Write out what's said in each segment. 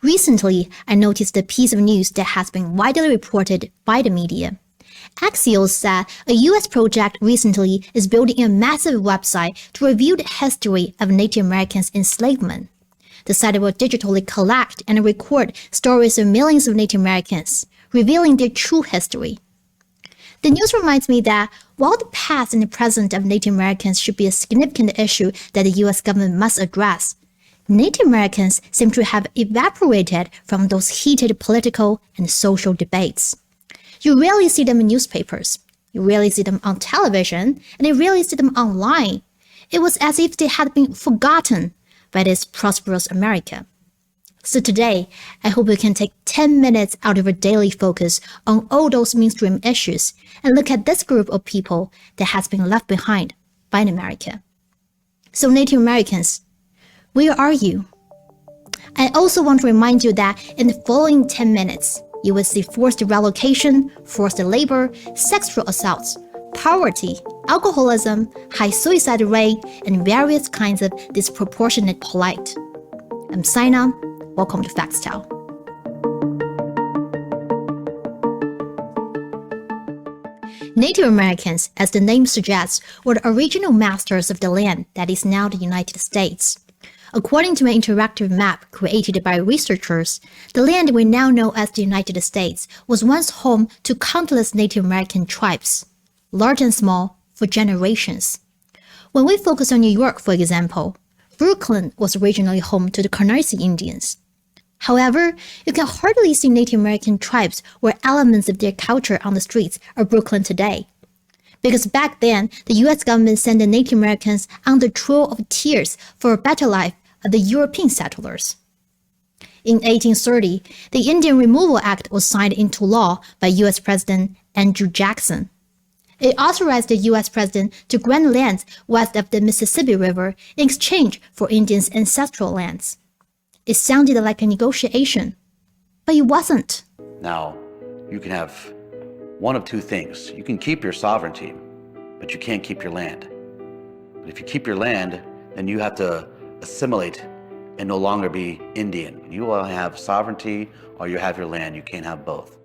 Recently, I noticed a piece of news that has been widely reported by the media. Axios said a U.S. project recently is building a massive website to review the history of Native Americans' enslavement. The site will digitally collect and record stories of millions of Native Americans, revealing their true history. The news reminds me that while the past and the present of Native Americans should be a significant issue that the U.S. government must address, Native Americans seem to have evaporated from those heated political and social debates. You rarely see them in newspapers, you rarely see them on television, and you rarely see them online. It was as if they had been forgotten by this prosperous America. So today, I hope we can take 10 minutes out of our daily focus on all those mainstream issues and look at this group of people that has been left behind by America. So Native Americans, where are you? I also want to remind you that in the following 10 minutes, you will see forced relocation, forced labor, sexual assaults, poverty, alcoholism, high suicide rate, and various kinds of disproportionate plight. I'm Sina. Welcome to Factstyle. Native Americans, as the name suggests, were the original masters of the land that is now the United States. According to an interactive map created by researchers, the land we now know as the United States was once home to countless Native American tribes, large and small, for generations. When we focus on New York, for example, Brooklyn was originally home to the Canarsie Indians. However, you can hardly see Native American tribes or elements of their culture on the streets of Brooklyn today. Because back then, the U.S. government sent the Native Americans on the Trail of Tears for a better life of the European settlers. In 1830, the Indian Removal Act was signed into law by U.S. President Andrew Jackson. It authorized the U.S. president to grant lands west of the Mississippi River in exchange for Indians' ancestral lands. It sounded like a negotiation, but it wasn't. Now, you can have one of two things. You can keep your sovereignty, but you can't keep your land. But if you keep your land, then you have to assimilate and no longer be Indian. You will have sovereignty or you have your land. You can't have both.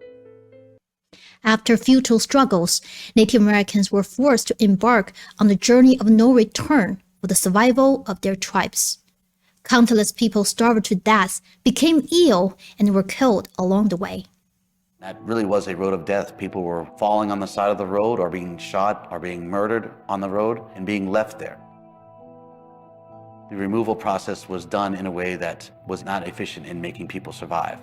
After futile struggles, Native Americans were forced to embark on the journey of no return for the survival of their tribes. Countless people starved to death, became ill, and were killed along the way. That really was a road of death. People were falling on the side of the road or being shot or being murdered on the road and being left there. The removal process was done in a way that was not efficient in making people survive.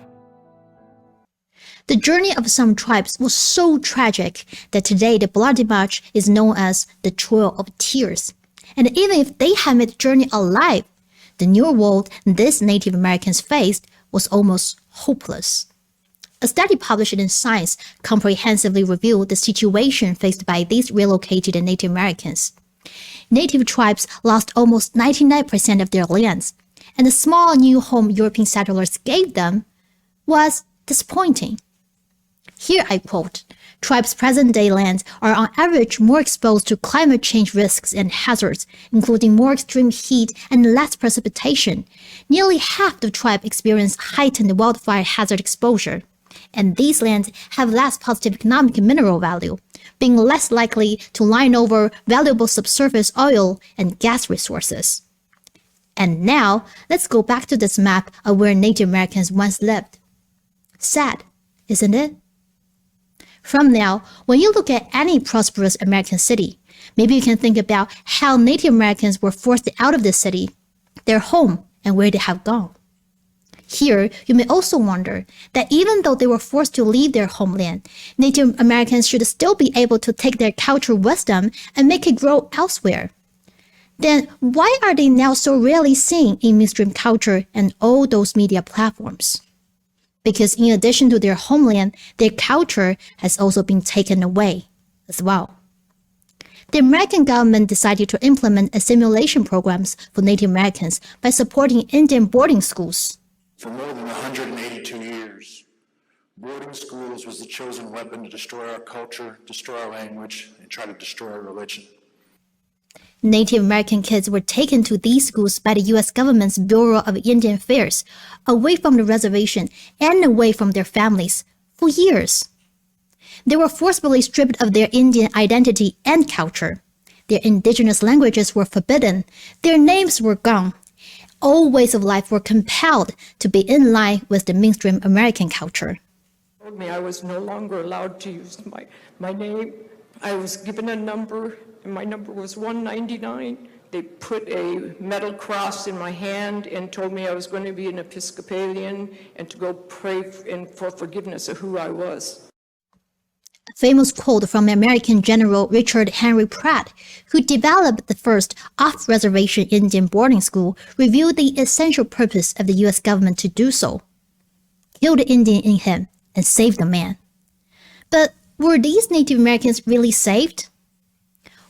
The journey of some tribes was so tragic that today the Bloody March is known as the Trail of Tears. And even if they had made the journey alive, the new world these Native Americans faced was almost hopeless. A study published in Science comprehensively reviewed the situation faced by these relocated Native Americans. Native tribes lost almost 99% of their lands, and the small new home European settlers gave them was disappointing. Here I quote, "Tribes' present-day lands are on average more exposed to climate change risks and hazards, including more extreme heat and less precipitation. Nearly half the tribe experience heightened wildfire hazard exposure. And these lands have less positive economic and mineral value, being less likely to line over valuable subsurface oil and gas resources." And now, let's go back to this map of where Native Americans once lived. Sad, isn't it? From now, when you look at any prosperous American city, maybe you can think about how Native Americans were forced out of the city, their home, and where they have gone. Here, you may also wonder that even though they were forced to leave their homeland, Native Americans should still be able to take their cultural wisdom and make it grow elsewhere. Then why are they now so rarely seen in mainstream culture and all those media platforms? Because in addition to their homeland, their culture has also been taken away as well. The American government decided to implement assimilation programs for Native Americans by supporting Indian boarding schools. For more than 182 years, boarding schools was the chosen weapon to destroy our culture, destroy our language, and try to destroy our religion. Native American kids were taken to these schools by the U.S. government's Bureau of Indian Affairs, away from the reservation and away from their families, for years. They were forcibly stripped of their Indian identity and culture. Their indigenous languages were forbidden. Their names were gone. All ways of life were compelled to be in line with the mainstream American culture. Told me I was no longer allowed to use my name. I was given a number, and my number was 199. They put a metal cross in my hand and told me I was going to be an Episcopalian and to go pray for forgiveness of who I was. A famous quote from American General Richard Henry Pratt, who developed the first off-reservation Indian boarding school, revealed the essential purpose of the U.S. government to do so. Kill the Indian in him and save the man. But were these Native Americans really saved?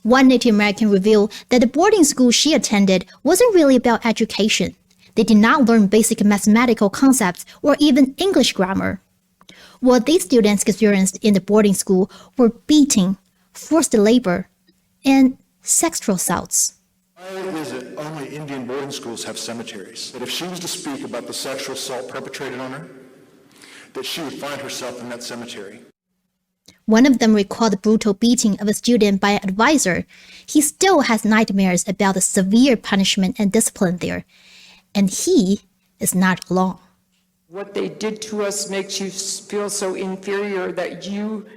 One Native American revealed that the boarding school she attended wasn't really about education. They did not learn basic mathematical concepts or even English grammar. What these students experienced in the boarding school were beating, forced labor, and sexual assaults. Why is it only Indian boarding schools have cemeteries? That if she was to speak about the sexual assault perpetrated on her, that she would find herself in that cemetery. One of them recalled the brutal beating of a student by an advisor. He still has nightmares about the severe punishment and discipline there. And he is not alone. What they did to us makes you feel so inferior that you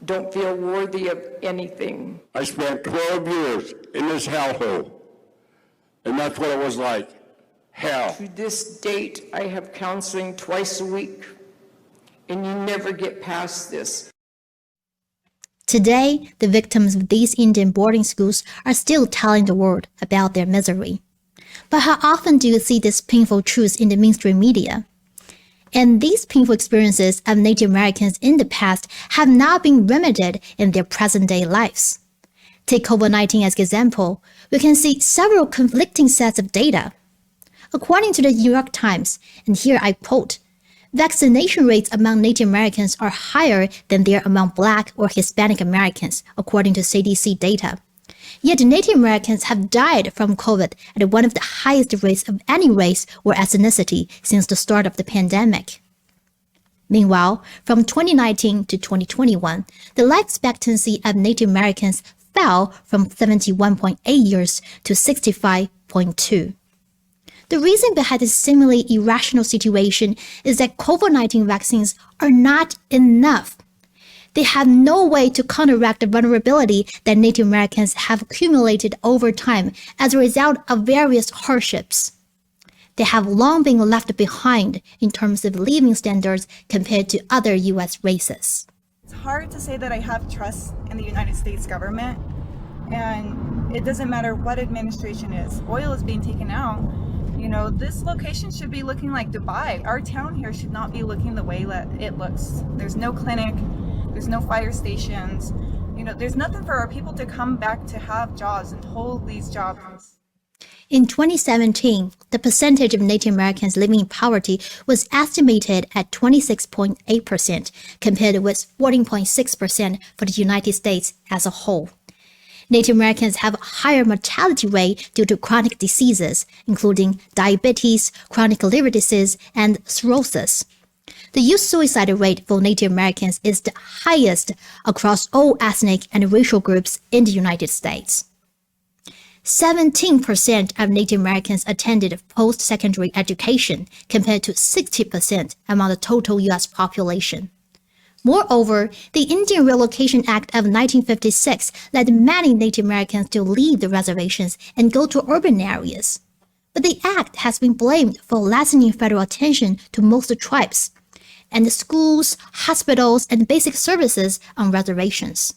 don't feel worthy of anything. I spent 12 years in this hellhole, and that's what it was like, hell. To this date, I have counseling twice a week, and you never get past this. Today, the victims of these Indian boarding schools are still telling the world about their misery. But how often do you see this painful truth in the mainstream media? And these painful experiences of Native Americans in the past have now been remedied in their present-day lives. Take COVID-19 as an example, we can see several conflicting sets of data. According to the New York Times, and here I quote, vaccination rates among Native Americans are higher than they are among Black or Hispanic Americans, according to CDC data. Yet Native Americans have died from COVID at one of the highest rates of any race or ethnicity since the start of the pandemic. Meanwhile, from 2019 to 2021, the life expectancy of Native Americans fell from 71.8 years to 65.2. The reason behind this seemingly irrational situation is that COVID-19 vaccines are not enough. They have no way to counteract the vulnerability that Native Americans have accumulated over time as a result of various hardships. They have long been left behind in terms of living standards compared to other U.S. races. It's hard to say that I have trust in the United States government, and it doesn't matter what administration is. Oil is being taken out. You know, this location should be looking like Dubai. Our town here should not be looking the way that it looks. There's no clinic, there's no fire stations. You know, there's nothing for our people to come back to have jobs and hold these jobs. In 2017, the percentage of Native Americans living in poverty was estimated at 26.8%, compared with 14.6% for the United States as a whole. Native Americans have a higher mortality rate due to chronic diseases, including diabetes, chronic liver disease, and cirrhosis. The youth suicide rate for Native Americans is the highest across all ethnic and racial groups in the United States. 17% of Native Americans attended post-secondary education, compared to 60% among the total U.S. population. Moreover, the Indian Relocation Act of 1956 led many Native Americans to leave the reservations and go to urban areas. But the act has been blamed for lessening federal attention to most tribes, and the schools, hospitals, and basic services on reservations.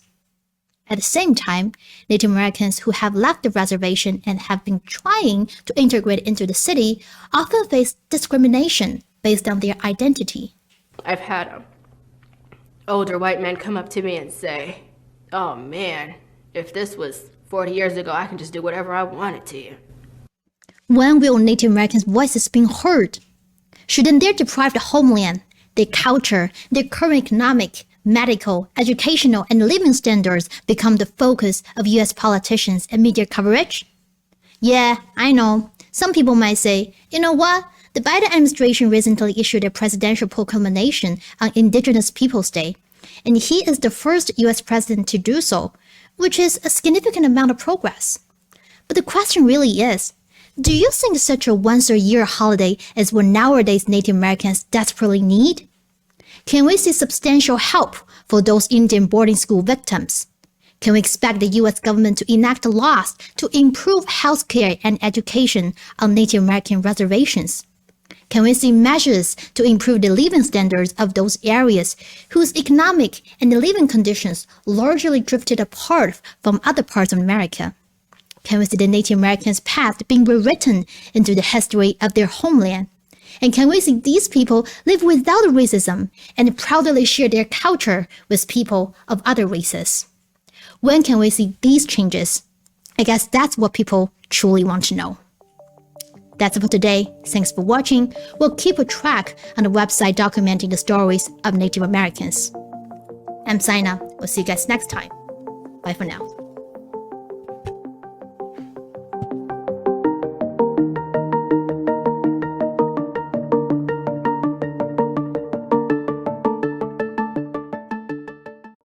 At the same time, Native Americans who have left the reservation and have been trying to integrate into the city often face discrimination based on their identity. I've had older white men come up to me and say, "Oh man, if this was 40 years ago, I can just do whatever I wanted to you." When will Native Americans' voices be heard? Shouldn't their deprived homeland, their culture, their current economic, medical, educational, and living standards become the focus of U.S. politicians and media coverage? Yeah, I know. Some people might say, you know what? The Biden administration recently issued a presidential proclamation on Indigenous Peoples Day, and he is the first U.S. president to do so, which is a significant amount of progress. But the question really is, do you think such a once-a-year holiday is what nowadays Native Americans desperately need? Can we see substantial help for those Indian boarding school victims? Can we expect the U.S. government to enact laws to improve healthcare and education on Native American reservations? Can we see measures to improve the living standards of those areas whose economic and living conditions largely drifted apart from other parts of America? Can we see the Native Americans' past being rewritten into the history of their homeland? And can we see these people live without racism and proudly share their culture with people of other races? When can we see these changes? I guess that's what people truly want to know. That's it for today. Thanks for watching. We'll keep a track on the website documenting the stories of Native Americans. I'm Sina. We'll see you guys next time. Bye for now.